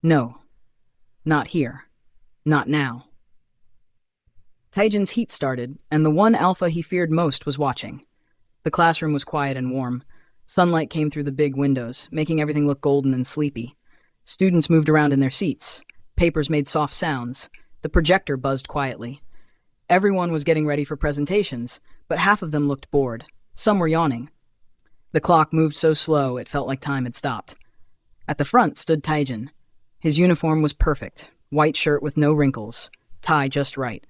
No, not here. Not now. Taijin's heat started, and the one alpha he feared most was watching. The classroom was quiet and warm. Sunlight came through the big windows, making everything look golden and sleepy. Students moved around in their seats. Papers made soft sounds. The projector buzzed quietly. Everyone was getting ready for presentations, but half of them looked bored. Some were yawning. The clock moved so slow it felt like time had stopped. At the front stood Taijin. His uniform was perfect. White shirt with no wrinkles. Tie just right.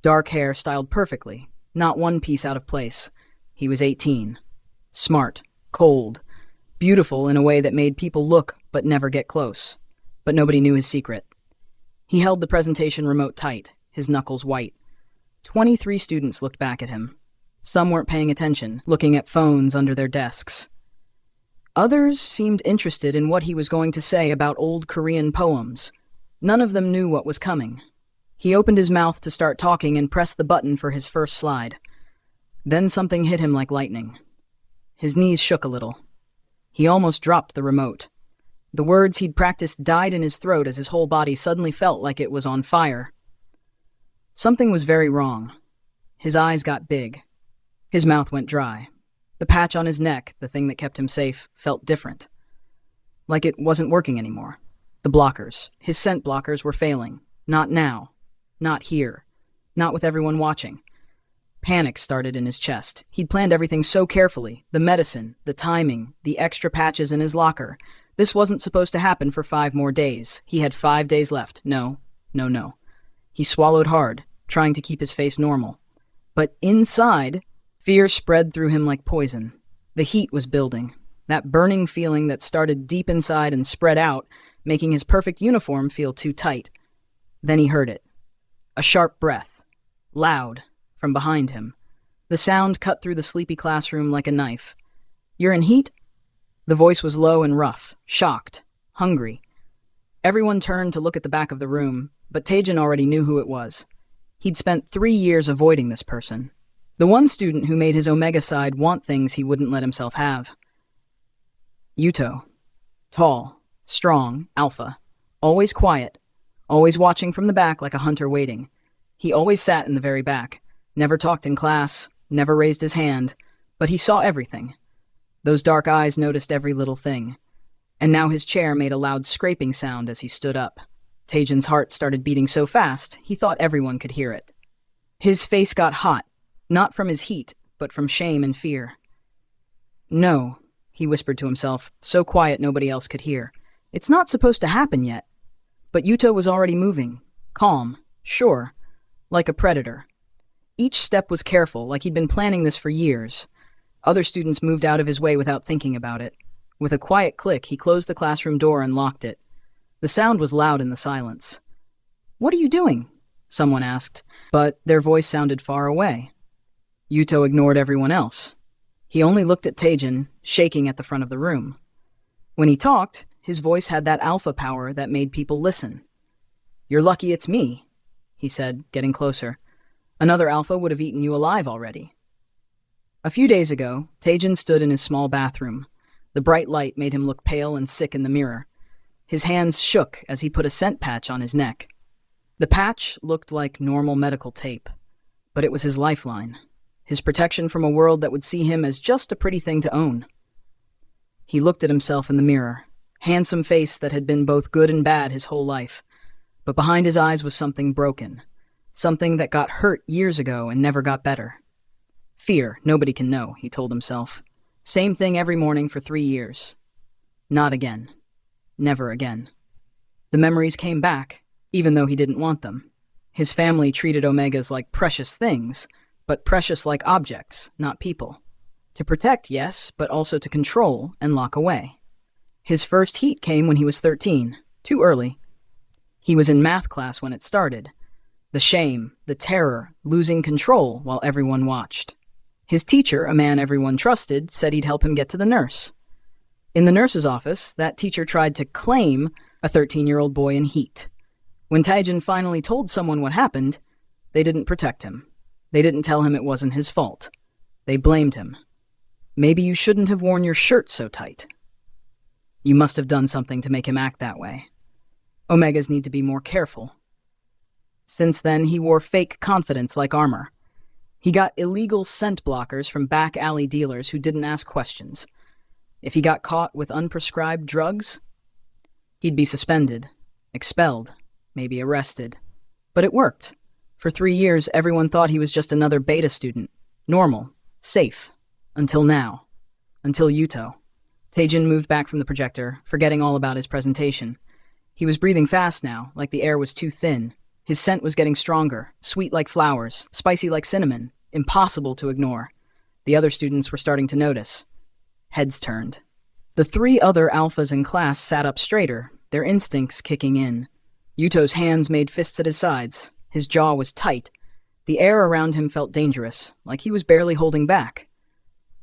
Dark hair styled perfectly. Not one piece out of place. He was 18. Smart. Cold. Beautiful in a way that made people look but never get close. But nobody knew his secret. He held the presentation remote tight, his knuckles white. 23 students looked back at him. Some weren't paying attention, looking at phones under their desks. Others seemed interested in what he was going to say about old Korean poems. None of them knew what was coming. He opened his mouth to start talking and pressed the button for his first slide. Then something hit him like lightning. His knees shook a little. He almost dropped the remote. The words he'd practiced died in his throat as his whole body suddenly felt like it was on fire. Something was very wrong. His eyes got big. His mouth went dry. The patch on his neck, the thing that kept him safe, felt different. Like it wasn't working anymore. The blockers, his scent blockers, were failing. Not now. Not here. Not with everyone watching. Panic started in his chest. He'd planned everything so carefully. The medicine, the timing, the extra patches in his locker. This wasn't supposed to happen for 5 more days. He had 5 days left. No. He swallowed hard, trying to keep his face normal. But inside, fear spread through him like poison. The heat was building. That burning feeling that started deep inside and spread out, making his perfect uniform feel too tight. Then he heard it. A sharp breath. Loud. From behind him. The sound cut through the sleepy classroom like a knife. "You're in heat?" The voice was low and rough, shocked, hungry. Everyone turned to look at the back of the room, but Taijin already knew who it was. He'd spent 3 years avoiding this person. The one student who made his Omega side want things he wouldn't let himself have. Yuto. Tall, strong, alpha. Always quiet. Always watching from the back like a hunter waiting. He always sat in the very back. Never talked in class, never raised his hand, but he saw everything. Those dark eyes noticed every little thing. And now his chair made a loud scraping sound as he stood up. Taijin's heart started beating so fast, he thought everyone could hear it. His face got hot, not from his heat, but from shame and fear. "No," he whispered to himself, so quiet nobody else could hear. "It's not supposed to happen yet." But Yuto was already moving, calm, sure, like a predator. Each step was careful, like he'd been planning this for years. Other students moved out of his way without thinking about it. With a quiet click, he closed the classroom door and locked it. The sound was loud in the silence. "What are you doing?" someone asked, but their voice sounded far away. Yuto ignored everyone else. He only looked at Taijin, shaking at the front of the room. When he talked, his voice had that alpha power that made people listen. "You're lucky it's me," he said, getting closer. "Another alpha would have eaten you alive already." A few days ago, Taijin stood in his small bathroom. The bright light made him look pale and sick in the mirror. His hands shook as he put a scent patch on his neck. The patch looked like normal medical tape, but it was his lifeline, his protection from a world that would see him as just a pretty thing to own. He looked at himself in the mirror, handsome face that had been both good and bad his whole life, but behind his eyes was something broken. Something that got hurt years ago and never got better. Fear, nobody can know, he told himself. Same thing every morning for 3 years. Not again. Never again. The memories came back, even though he didn't want them. His family treated Omegas like precious things, but precious like objects, not people. To protect, yes, but also to control and lock away. His first heat came when he was 13, too early. He was in math class when it started. The shame, the terror, losing control while everyone watched. His teacher, a man everyone trusted, said he'd help him get to the nurse. In the nurse's office, that teacher tried to claim a 13-year-old boy in heat. When Taijin finally told someone what happened, they didn't protect him. They didn't tell him it wasn't his fault. They blamed him. "Maybe you shouldn't have worn your shirt so tight. You must have done something to make him act that way." Omegas need to be more careful. Since then, he wore fake confidence like armor. He got illegal scent blockers from back alley dealers who didn't ask questions. If he got caught with unprescribed drugs, he'd be suspended, expelled, maybe arrested. But it worked. For 3 years, everyone thought he was just another beta student. Normal. Safe. Until now. Until Yuto. Taejin moved back from the projector, forgetting all about his presentation. He was breathing fast now, like the air was too thin. His scent was getting stronger, sweet like flowers, spicy like cinnamon, impossible to ignore. The other students were starting to notice. Heads turned. The 3 other alphas in class sat up straighter, their instincts kicking in. Yuto's hands made fists at his sides. His jaw was tight. The air around him felt dangerous, like he was barely holding back.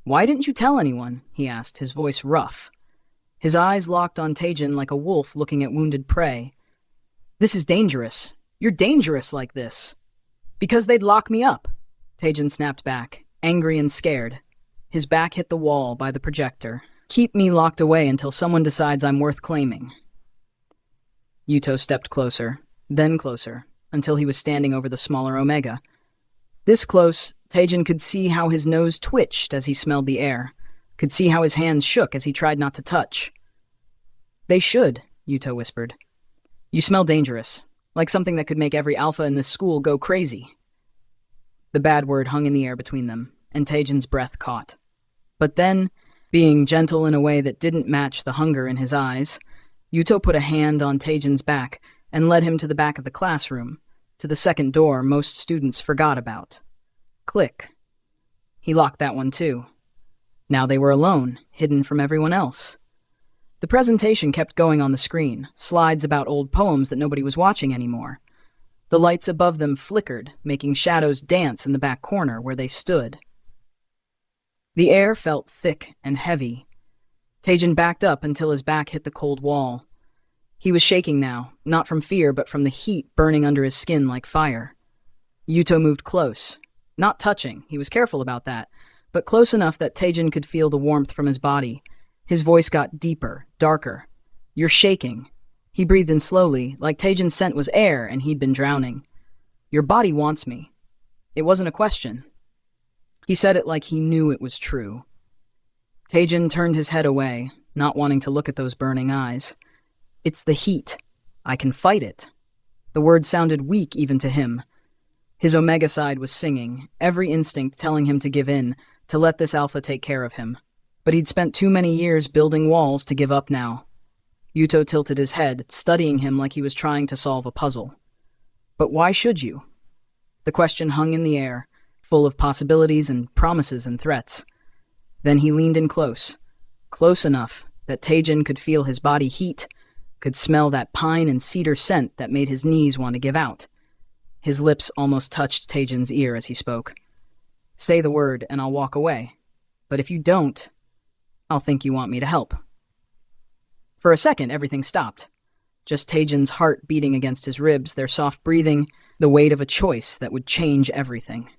"Why didn't you tell anyone?" he asked, his voice rough. His eyes locked on Taejin like a wolf looking at wounded prey. "This is dangerous. You're dangerous like this." "Because they'd lock me up." Taejin snapped back, angry and scared. His back hit the wall by the projector. "Keep me locked away until someone decides I'm worth claiming." Yuto stepped closer, then closer, until he was standing over the smaller Omega. This close, Taejin could see how his nose twitched as he smelled the air, could see how his hands shook as he tried not to touch. "They should," Yuto whispered. "You smell dangerous, like something that could make every alpha in this school go crazy." The bad word hung in the air between them, and Taejin's breath caught. But then, being gentle in a way that didn't match the hunger in his eyes, Yuto put a hand on Taejin's back and led him to the back of the classroom, to the second door most students forgot about. Click. He locked that one too. Now they were alone, hidden from everyone else. The presentation kept going on the screen, slides about old poems that nobody was watching anymore. The lights above them flickered, making shadows dance in the back corner where they stood. The air felt thick and heavy. Taejin backed up until his back hit the cold wall. He was shaking now, not from fear but from the heat burning under his skin like fire. Yuto moved close. Not touching, he was careful about that, but close enough that Taejin could feel the warmth from his body. His voice got deeper, darker. "You're shaking." He breathed in slowly, like Taejin's scent was air and he'd been drowning. "Your body wants me." It wasn't a question. He said it like he knew it was true. Taejin turned his head away, not wanting to look at those burning eyes. "It's the heat. I can fight it." The word sounded weak even to him. His Omega side was singing, every instinct telling him to give in, to let this alpha take care of him. But he'd spent too many years building walls to give up now. Yuto tilted his head, studying him like he was trying to solve a puzzle. "But why should you?" The question hung in the air, full of possibilities and promises and threats. Then he leaned in close, close enough that Taejin could feel his body heat, could smell that pine and cedar scent that made his knees want to give out. His lips almost touched Taejin's ear as he spoke. "Say the word and I'll walk away. But if you don't, I'll think you want me to help." For a second, everything stopped. Just Taejin's heart beating against his ribs, their soft breathing, the weight of a choice that would change everything.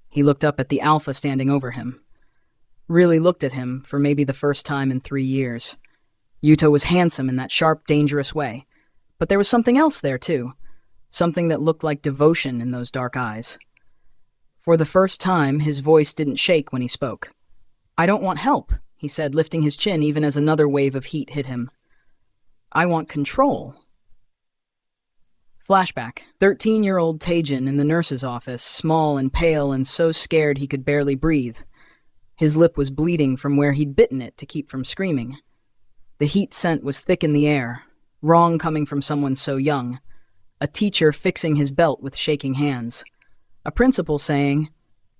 He looked up at the alpha standing over him. Really looked at him for maybe the first time in 3 years. Yuto was handsome in that sharp, dangerous way. But there was something else there, too. Something that looked like devotion in those dark eyes. For the first time, his voice didn't shake when he spoke. "I don't want help," he said, lifting his chin even as another wave of heat hit him. "I want control." Flashback. 13-year-old Taejin in the nurse's office, small and pale and so scared he could barely breathe. His lip was bleeding from where he'd bitten it to keep from screaming. The heat scent was thick in the air, wrong coming from someone so young. A teacher fixing his belt with shaking hands. A principal saying,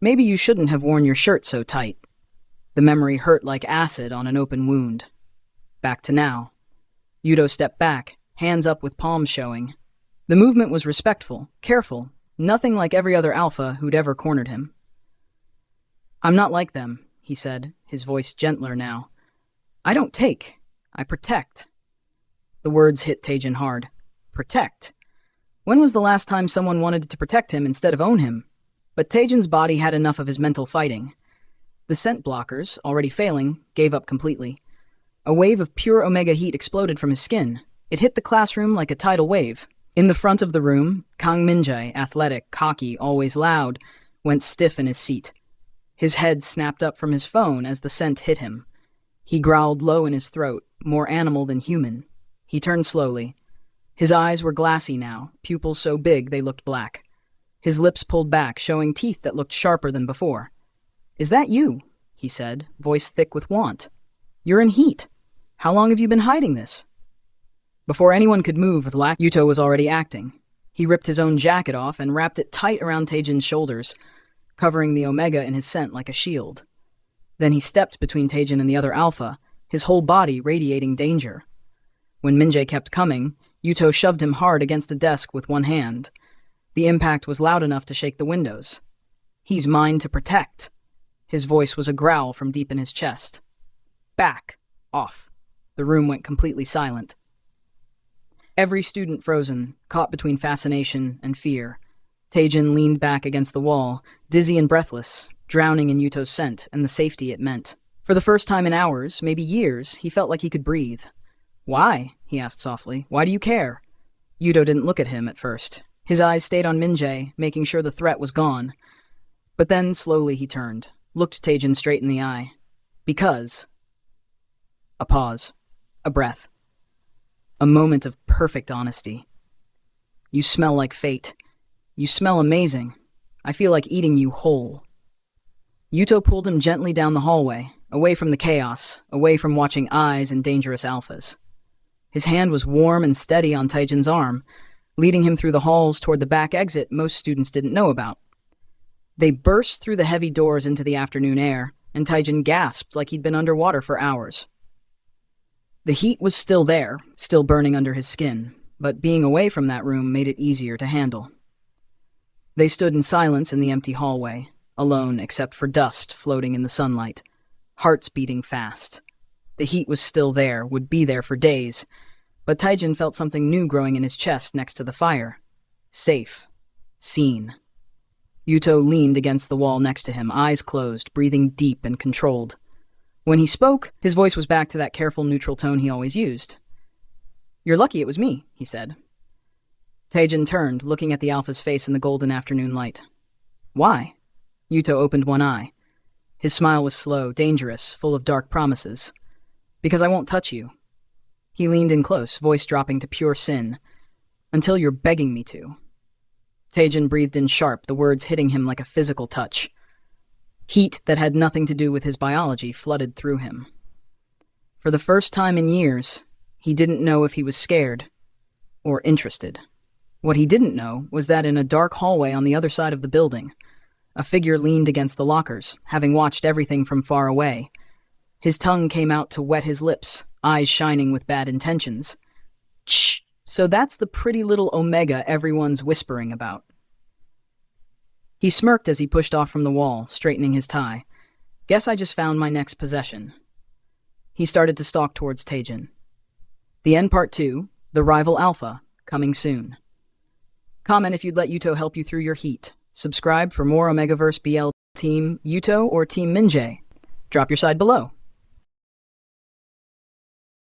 "Maybe you shouldn't have worn your shirt so tight." The memory hurt like acid on an open wound. Back to now. Yuto stepped back, hands up with palms showing. The movement was respectful, careful, nothing like every other alpha who'd ever cornered him. "I'm not like them," he said, his voice gentler now. "I don't take. I protect." The words hit Taejin hard. Protect. When was the last time someone wanted to protect him instead of own him? But Taejin's body had enough of his mental fighting. The scent blockers, already failing, gave up completely. A wave of pure Omega heat exploded from his skin. It hit the classroom like a tidal wave. In the front of the room, Kang Minjae, athletic, cocky, always loud, went stiff in his seat. His head snapped up from his phone as the scent hit him. He growled low in his throat, more animal than human. He turned slowly. His eyes were glassy now, pupils so big they looked black. His lips pulled back, showing teeth that looked sharper than before. "Is that you?" he said, voice thick with want. "You're in heat. How long have you been hiding this?" Before anyone could move with lack, Yuto was already acting. He ripped his own jacket off and wrapped it tight around Taejin's shoulders, covering the Omega in his scent like a shield. Then he stepped between Taejin and the other Alpha, his whole body radiating danger. When Minjae kept coming, Yuto shoved him hard against a desk with one hand. The impact was loud enough to shake the windows. "He's mine to protect." His voice was a growl from deep in his chest. "Back. Off." The room went completely silent. Every student frozen, caught between fascination and fear. Taejin leaned back against the wall, dizzy and breathless, drowning in Yuto's scent and the safety it meant. For the first time in hours, maybe years, he felt like he could breathe. "Why?" he asked softly. "Why do you care?" Yuto didn't look at him at first. His eyes stayed on Minjae, making sure the threat was gone. But then, slowly he turned, looked Taejin straight in the eye. "Because." A pause. A breath. A moment of perfect honesty. "You smell like fate. You smell amazing. I feel like eating you whole." Yuto pulled him gently down the hallway, away from the chaos, away from watching eyes and dangerous alphas. His hand was warm and steady on Taejin's arm, leading him through the halls toward the back exit most students didn't know about. They burst through the heavy doors into the afternoon air, and Taejin gasped like he'd been underwater for hours. The heat was still there, still burning under his skin, but being away from that room made it easier to handle. They stood in silence in the empty hallway, alone except for dust floating in the sunlight, hearts beating fast. The heat was still there, would be there for days, but Taejin felt something new growing in his chest next to the fire. Safe. Seen. Yuto leaned against the wall next to him, eyes closed, breathing deep and controlled. When he spoke, his voice was back to that careful, neutral tone he always used. "You're lucky it was me," he said. Taejin turned, looking at the Alpha's face in the golden afternoon light. "Why?" Yuto opened one eye. His smile was slow, dangerous, full of dark promises. "Because I won't touch you." He leaned in close, voice dropping to pure sin. "Until you're begging me to." Taejin breathed in sharp, the words hitting him like a physical touch. Heat that had nothing to do with his biology flooded through him. For the first time in years, he didn't know if he was scared or interested. What he didn't know was that in a dark hallway on the other side of the building, a figure leaned against the lockers, having watched everything from far away. His tongue came out to wet his lips, eyes shining with bad intentions. "Shh! So that's the pretty little Omega everyone's whispering about." He smirked as he pushed off from the wall, straightening his tie. "Guess I just found my next possession." He started to stalk towards Taejin. The End Part 2, The Rival Alpha, coming soon. Comment if you'd let Yuto help you through your heat. Subscribe for more Omegaverse BL. Team Yuto or Team Minjae? Drop your side below.